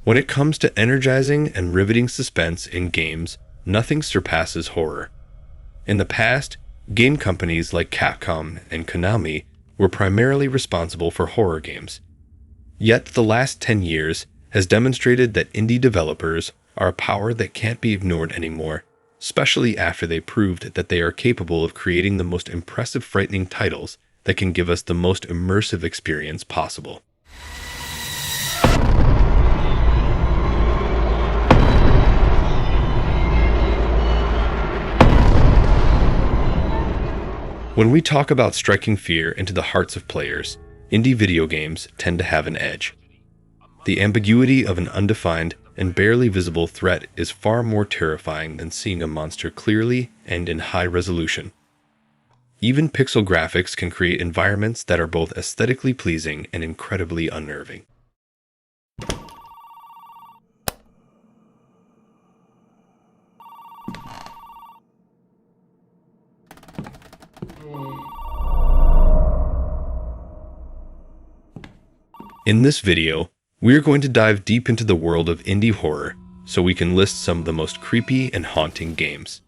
When it comes to energizing and riveting suspense in games, nothing surpasses horror. In the past, game companies like Capcom and Konami were primarily responsible for horror games. Yet the last 10 years has demonstrated that indie developers are a power that can't be ignored anymore, especially after they proved that they are capable of creating the most impressive, frightening titles that can give us the most immersive experience possible. When we talk about striking fear into the hearts of players, indie video games tend to have an edge. The ambiguity of an undefined and barely visible threat is far more terrifying than seeing a monster clearly and in high resolution. Even pixel graphics can create environments that are both aesthetically pleasing and incredibly unnerving. In this video, we are going to dive deep into the world of indie horror so we can list some of the most creepy and haunting games.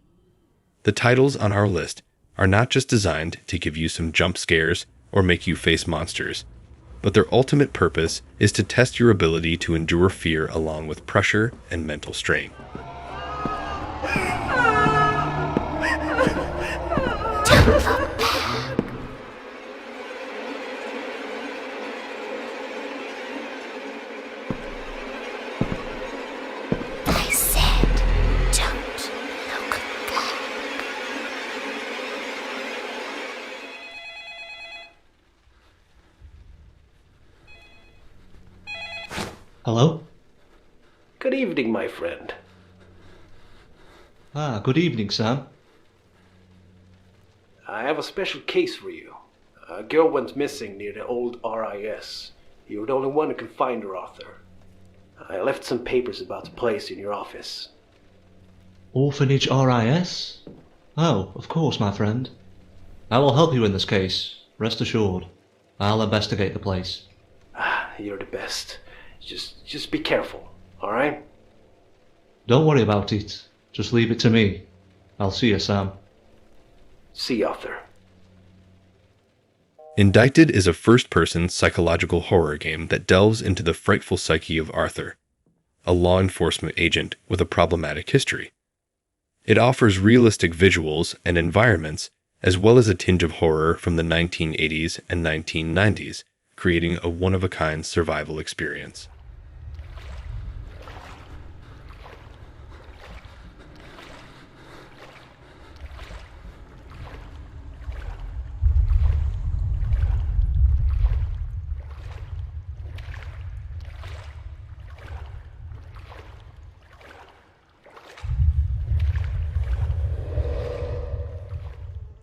The titles on our list are not just designed to give you some jump scares or make you face monsters, but their ultimate purpose is to test your ability to endure fear along with pressure and mental strain. Hello? Good evening, my friend. Good evening, Sam. I have a special case for you. A girl went missing near the old RIS. You're the only one who can find her, Arthur. I left some papers about the place in your office. Orphanage RIS? Oh, of course, my friend. I will help you in this case, rest assured. I'll investigate the place. You're the best. Just be careful, alright? Don't worry about it. Just leave it to me. I'll see you, Sam. See you, Arthur. Indicted is a first-person psychological horror game that delves into the frightful psyche of Arthur, a law enforcement agent with a problematic history. It offers realistic visuals and environments, as well as a tinge of horror from the 1980s and 1990s, creating a one-of-a-kind survival experience.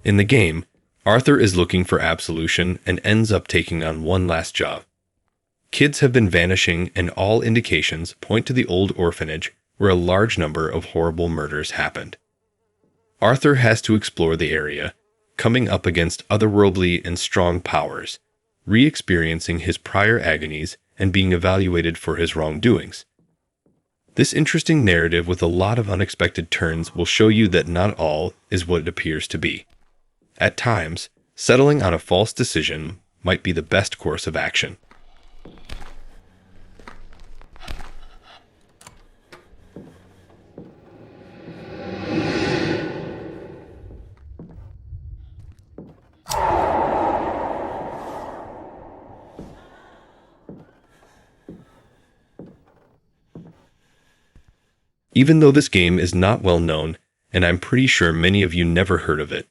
In the game, Arthur is looking for absolution and ends up taking on one last job. Kids have been vanishing, and all indications point to the old orphanage where a large number of horrible murders happened. Arthur has to explore the area, coming up against otherworldly and strong powers, re-experiencing his prior agonies and being evaluated for his wrongdoings. This interesting narrative with a lot of unexpected turns will show you that not all is what it appears to be. At times, settling on a false decision might be the best course of action. Even though this game is not well known, and I'm pretty sure many of you never heard of it,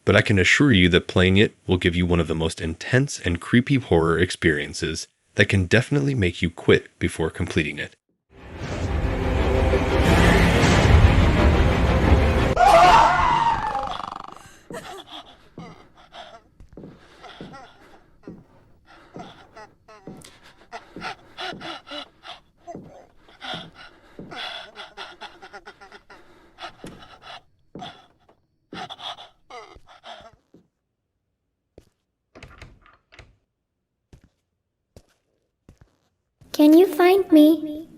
but I can assure you that playing it will give you one of the most intense and creepy horror experiences that can definitely make you quit before completing it. Can you find me?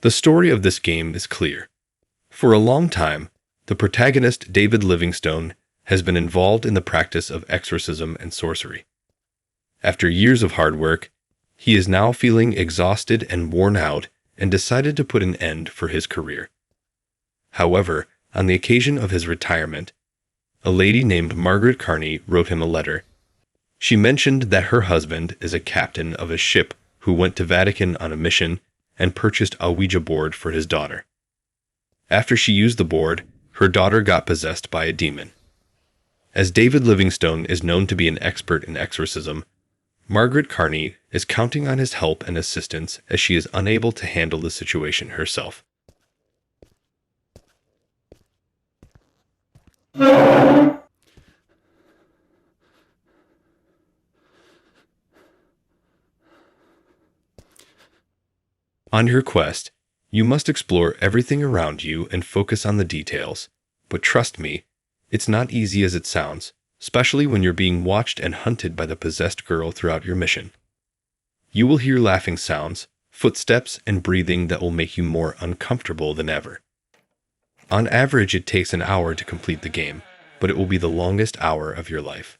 The story of this game is clear. For a long time, the protagonist, David Livingstone, has been involved in the practice of exorcism and sorcery. After years of hard work, he is now feeling exhausted and worn out and decided to put an end for his career. However, on the occasion of his retirement, a lady named Margaret Carney wrote him a letter. She mentioned that her husband is a captain of a ship who went to Vatican on a mission and purchased a Ouija board for his daughter. After she used the board, her daughter got possessed by a demon. As David Livingstone is known to be an expert in exorcism, Margaret Carney is counting on his help and assistance as she is unable to handle the situation herself. On your quest, you must explore everything around you and focus on the details. But trust me, it's not easy as it sounds, especially when you're being watched and hunted by the possessed girl throughout your mission. You will hear laughing sounds, footsteps, and breathing that will make you more uncomfortable than ever. On average, it takes an hour to complete the game, but it will be the longest hour of your life.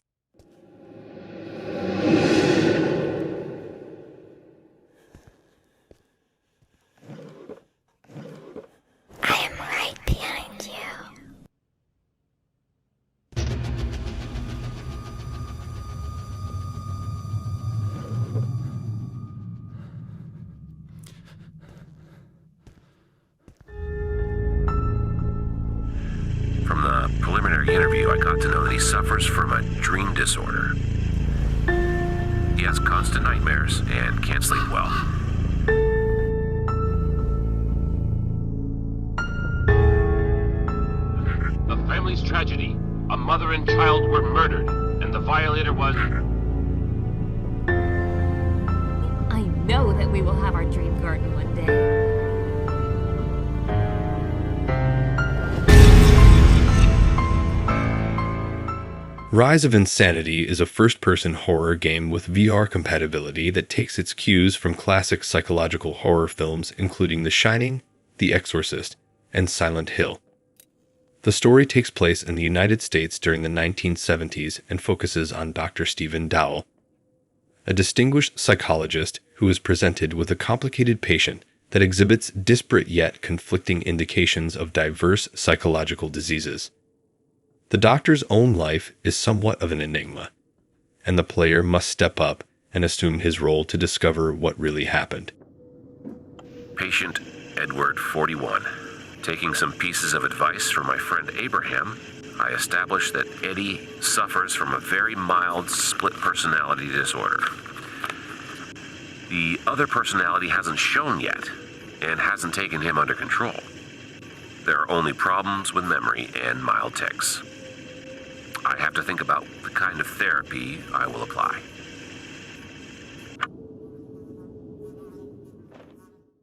I am right behind you. From the preliminary interview, I got to know that he suffers from a dream disorder. He has constant nightmares and can't sleep well. The family's tragedy. A mother and child were murdered, and the violator was... I know that we will have our dream garden one day. Rise of Insanity is a first-person horror game with VR compatibility that takes its cues from classic psychological horror films including The Shining, The Exorcist, and Silent Hill. The story takes place in the United States during the 1970s and focuses on Dr. Stephen Dowell, a distinguished psychologist who is presented with a complicated patient that exhibits disparate yet conflicting indications of diverse psychological diseases. The doctor's own life is somewhat of an enigma, and the player must step up and assume his role to discover what really happened. Patient Edward, 41. Taking some pieces of advice from my friend Abraham, I established that Eddie suffers from a very mild split personality disorder. The other personality hasn't shown yet, and hasn't taken him under control. There are only problems with memory and mild tics. I have to think about the kind of therapy I will apply.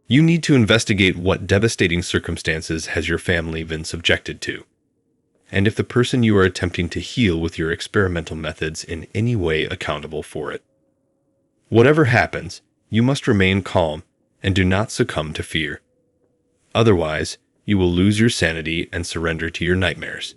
You need to investigate what devastating circumstances has your family been subjected to, and if the person you are attempting to heal with your experimental methods in any way accountable for it. Whatever happens, you must remain calm and do not succumb to fear. Otherwise, you will lose your sanity and surrender to your nightmares.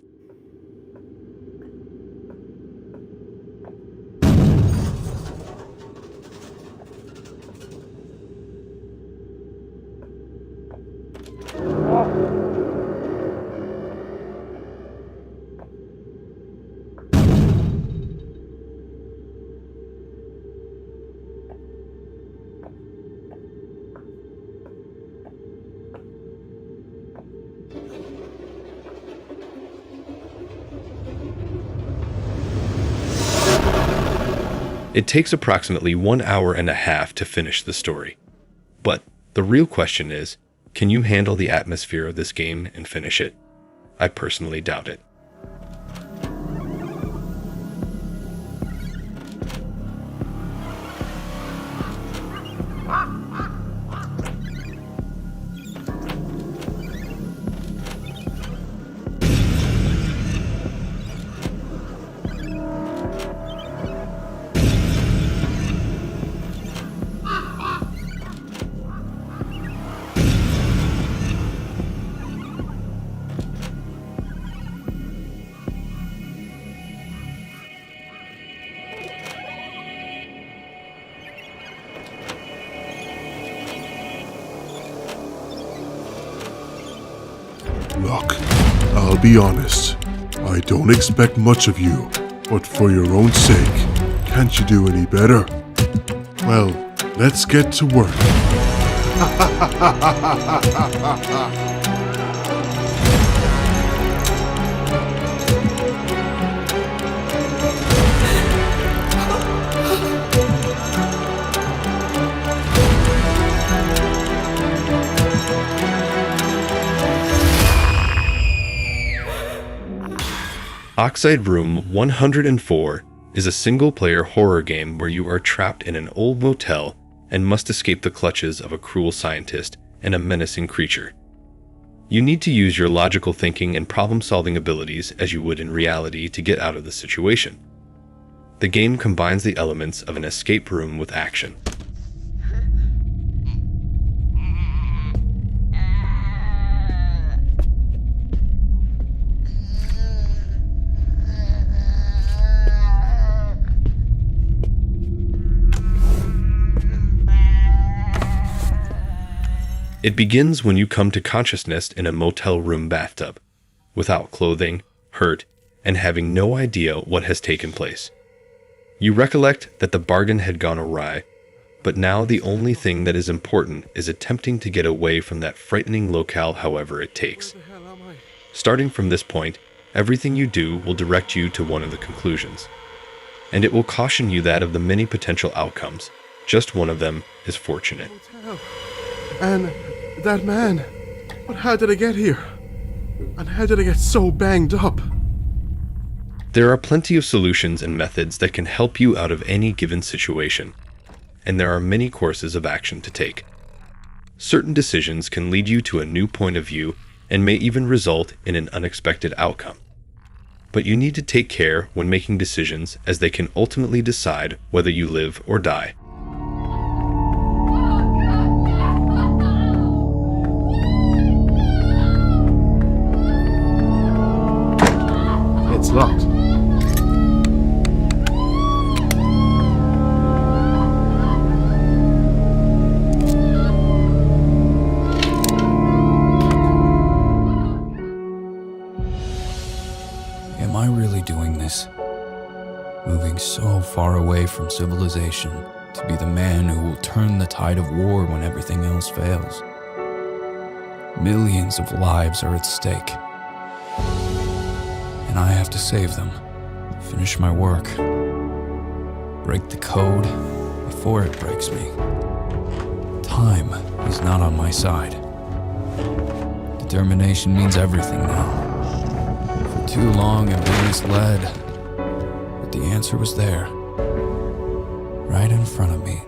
It takes approximately 1 hour and a half to finish the story. But the real question is, can you handle the atmosphere of this game and finish it? I personally doubt it. Look, I'll be honest. I don't expect much of you, but for your own sake, can't you do any better? Well, let's get to work. OXIDE Room 104 is a single-player horror game where you are trapped in an old motel and must escape the clutches of a cruel scientist and a menacing creature. You need to use your logical thinking and problem-solving abilities as you would in reality to get out of the situation. The game combines the elements of an escape room with action. It begins when you come to consciousness in a motel room bathtub, without clothing, hurt, and having no idea what has taken place. You recollect that the bargain had gone awry, but now the only thing that is important is attempting to get away from that frightening locale however it takes. Starting from this point, everything you do will direct you to one of the conclusions, and it will caution you that of the many potential outcomes, just one of them is fortunate. And that man, but how did I get here? And how did I get so banged up? There are plenty of solutions and methods that can help you out of any given situation, and there are many courses of action to take. Certain decisions can lead you to a new point of view and may even result in an unexpected outcome. But you need to take care when making decisions, as they can ultimately decide whether you live or die. It's locked. Am I really doing this? Moving so far away from civilization to be the man who will turn the tide of war when everything else fails. Millions of lives are at stake. And I have to save them, finish my work, break the code before it breaks me. Time is not on my side. Determination means everything now. For too long I've been misled, but the answer was there, right in front of me.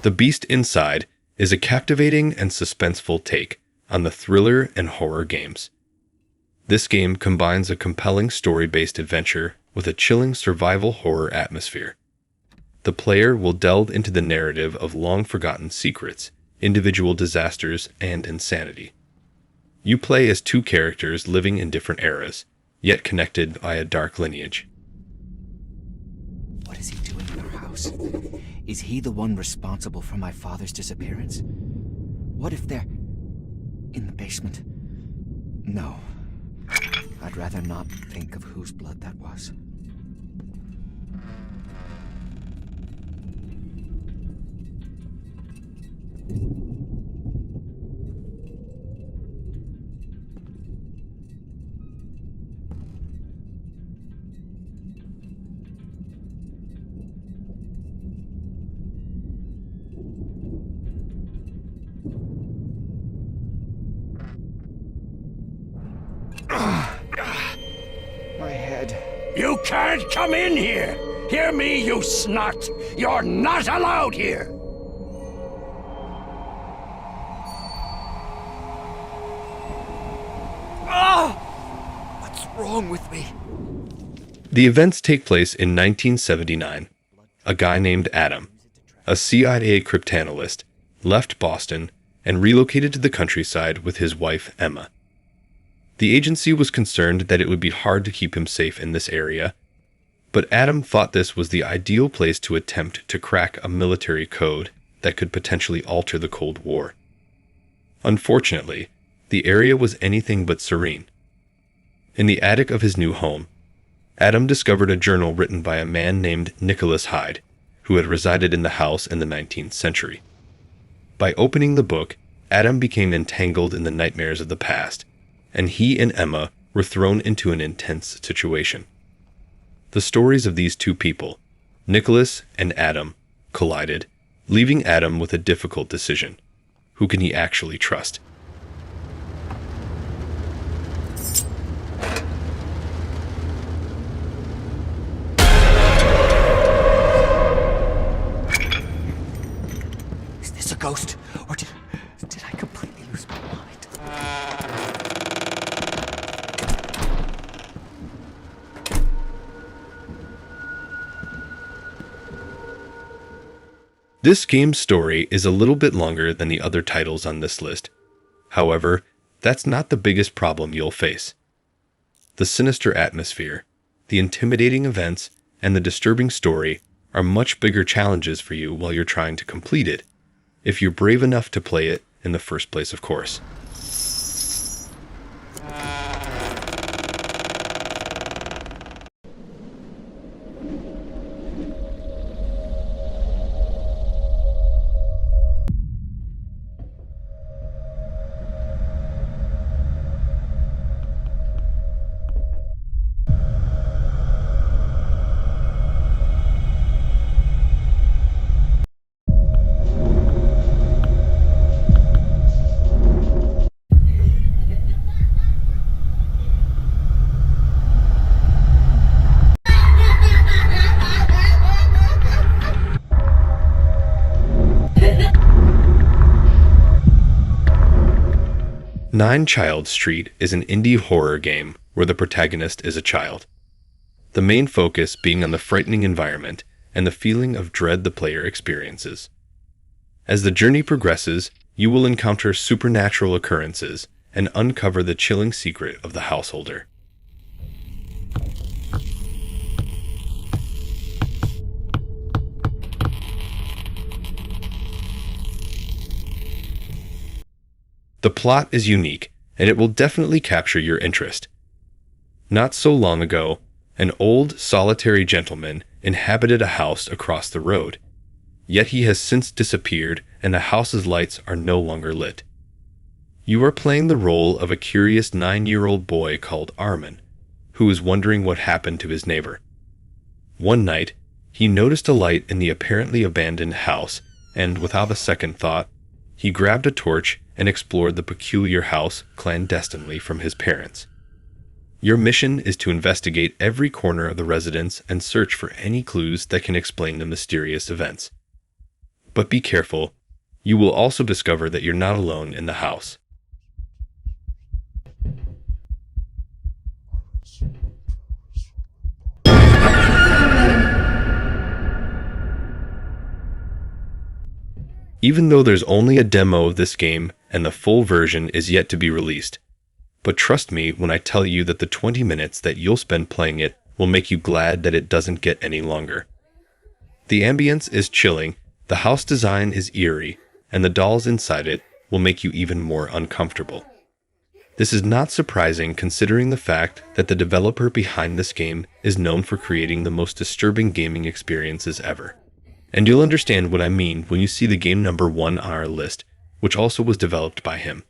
The Beast Inside is a captivating and suspenseful take on the thriller and horror games. This game combines a compelling story-based adventure with a chilling survival horror atmosphere. The player will delve into the narrative of long-forgotten secrets, individual disasters, and insanity. You play as two characters living in different eras, yet connected by a dark lineage. What is he doing in our house? Is he the one responsible for my father's disappearance? What if they're in the basement? No. I'd rather not think of whose blood that was. My head. You can't come in here! Hear me, you snot! You're not allowed here! wrong with me? The events take place in 1979. A guy named Adam, a CIA cryptanalyst, left Boston and relocated to the countryside with his wife, Emma. The agency was concerned that it would be hard to keep him safe in this area, but Adam thought this was the ideal place to attempt to crack a military code that could potentially alter the Cold War. Unfortunately, the area was anything but serene. In the attic of his new home, Adam discovered a journal written by a man named Nicholas Hyde, who had resided in the house in the 19th century. By opening the book, Adam became entangled in the nightmares of the past, and he and Emma were thrown into an intense situation. The stories of these two people, Nicholas and Adam, collided, leaving Adam with a difficult decision. Who can he actually trust? Is this a ghost? Or did I completely lose my mind? This game's story is a little bit longer than the other titles on this list. However, that's not the biggest problem you'll face. The sinister atmosphere, the intimidating events, and the disturbing story are much bigger challenges for you while you're trying to complete it, if you're brave enough to play it in the first place, of course. Nine Child Street is an indie horror game where the protagonist is a child. The main focus being on the frightening environment and the feeling of dread the player experiences. As the journey progresses, you will encounter supernatural occurrences and uncover the chilling secret of the householder. The plot is unique, and it will definitely capture your interest. Not so long ago, an old, solitary gentleman inhabited a house across the road. Yet he has since disappeared, and the house's lights are no longer lit. You are playing the role of a curious 9-year-old boy called Armin, who is wondering what happened to his neighbor. One night, he noticed a light in the apparently abandoned house, and without a second thought, he grabbed a torch and explored the peculiar house clandestinely from his parents. Your mission is to investigate every corner of the residence and search for any clues that can explain the mysterious events. But be careful, you will also discover that you're not alone in the house. Even though there's only a demo of this game and the full version is yet to be released. But trust me when I tell you that the 20 minutes that you'll spend playing it will make you glad that it doesn't get any longer. The ambience is chilling, the house design is eerie, and the dolls inside it will make you even more uncomfortable. This is not surprising considering the fact that the developer behind this game is known for creating the most disturbing gaming experiences ever. And you'll understand what I mean when you see the game number 1 on our list, which also was developed by him.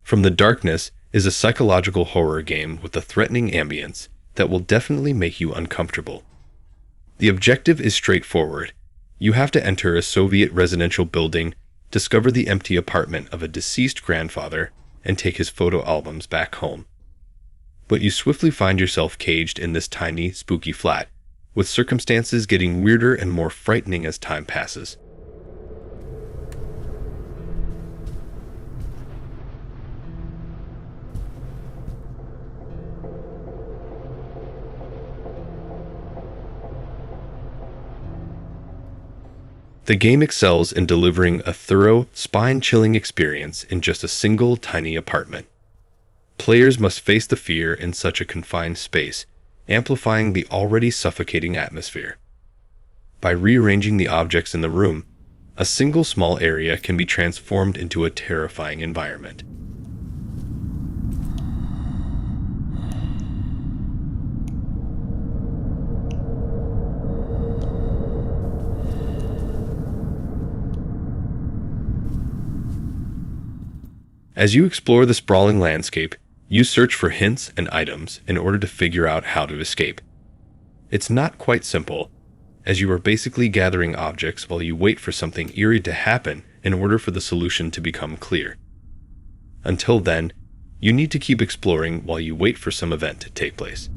From the Darkness is a psychological horror game with a threatening ambience that will definitely make you uncomfortable. The objective is straightforward. You have to enter a Soviet residential building, discover the empty apartment of a deceased grandfather, and take his photo albums back home. But you swiftly find yourself caged in this tiny, spooky flat, with circumstances getting weirder and more frightening as time passes. The game excels in delivering a thorough, spine-chilling experience in just a single tiny apartment. Players must face the fear in such a confined space, amplifying the already suffocating atmosphere. By rearranging the objects in the room, a single small area can be transformed into a terrifying environment. As you explore the sprawling landscape, you search for hints and items in order to figure out how to escape. It's not quite simple, as you are basically gathering objects while you wait for something eerie to happen in order for the solution to become clear. Until then, you need to keep exploring while you wait for some event to take place.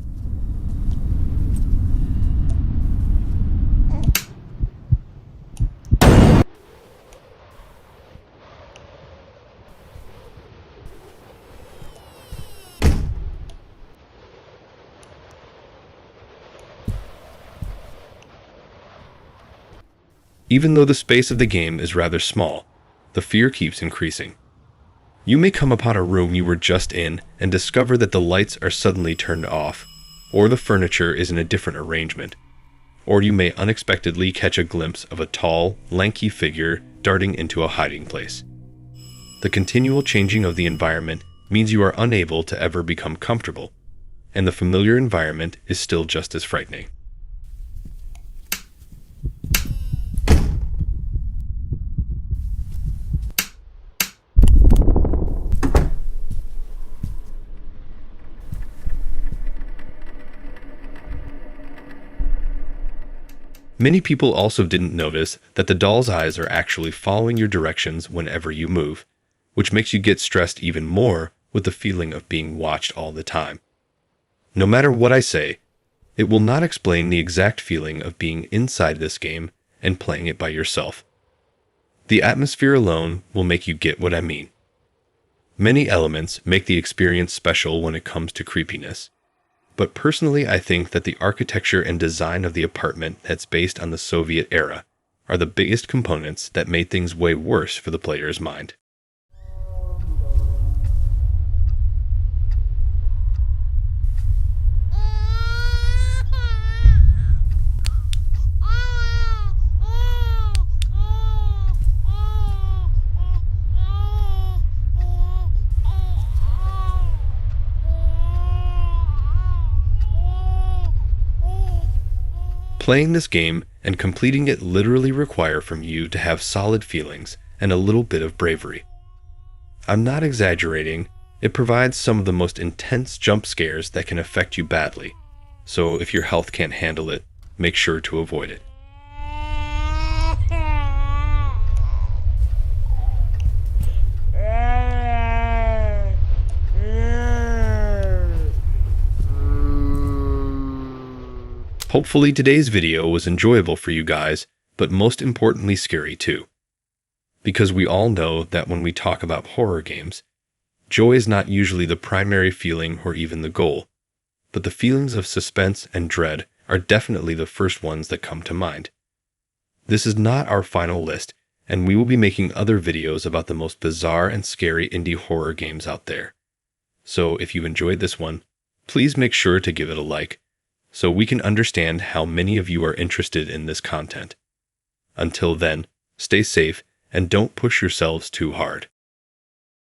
Even though the space of the game is rather small, the fear keeps increasing. You may come upon a room you were just in and discover that the lights are suddenly turned off, or the furniture is in a different arrangement, or you may unexpectedly catch a glimpse of a tall, lanky figure darting into a hiding place. The continual changing of the environment means you are unable to ever become comfortable, and the familiar environment is still just as frightening. Many people also didn't notice that the doll's eyes are actually following your directions whenever you move, which makes you get stressed even more with the feeling of being watched all the time. No matter what I say, it will not explain the exact feeling of being inside this game and playing it by yourself. The atmosphere alone will make you get what I mean. Many elements make the experience special when it comes to creepiness. But personally, I think that the architecture and design of the apartment that's based on the Soviet era are the biggest components that made things way worse for the player's mind. Playing this game and completing it literally require from you to have solid feelings and a little bit of bravery. I'm not exaggerating, it provides some of the most intense jump scares that can affect you badly, so if your health can't handle it, make sure to avoid it. Hopefully today's video was enjoyable for you guys, but most importantly scary too. Because we all know that when we talk about horror games, joy is not usually the primary feeling or even the goal, but the feelings of suspense and dread are definitely the first ones that come to mind. This is not our final list, and we will be making other videos about the most bizarre and scary indie horror games out there. So if you enjoyed this one, please make sure to give it a like, so we can understand how many of you are interested in this content. Until then, stay safe and don't push yourselves too hard.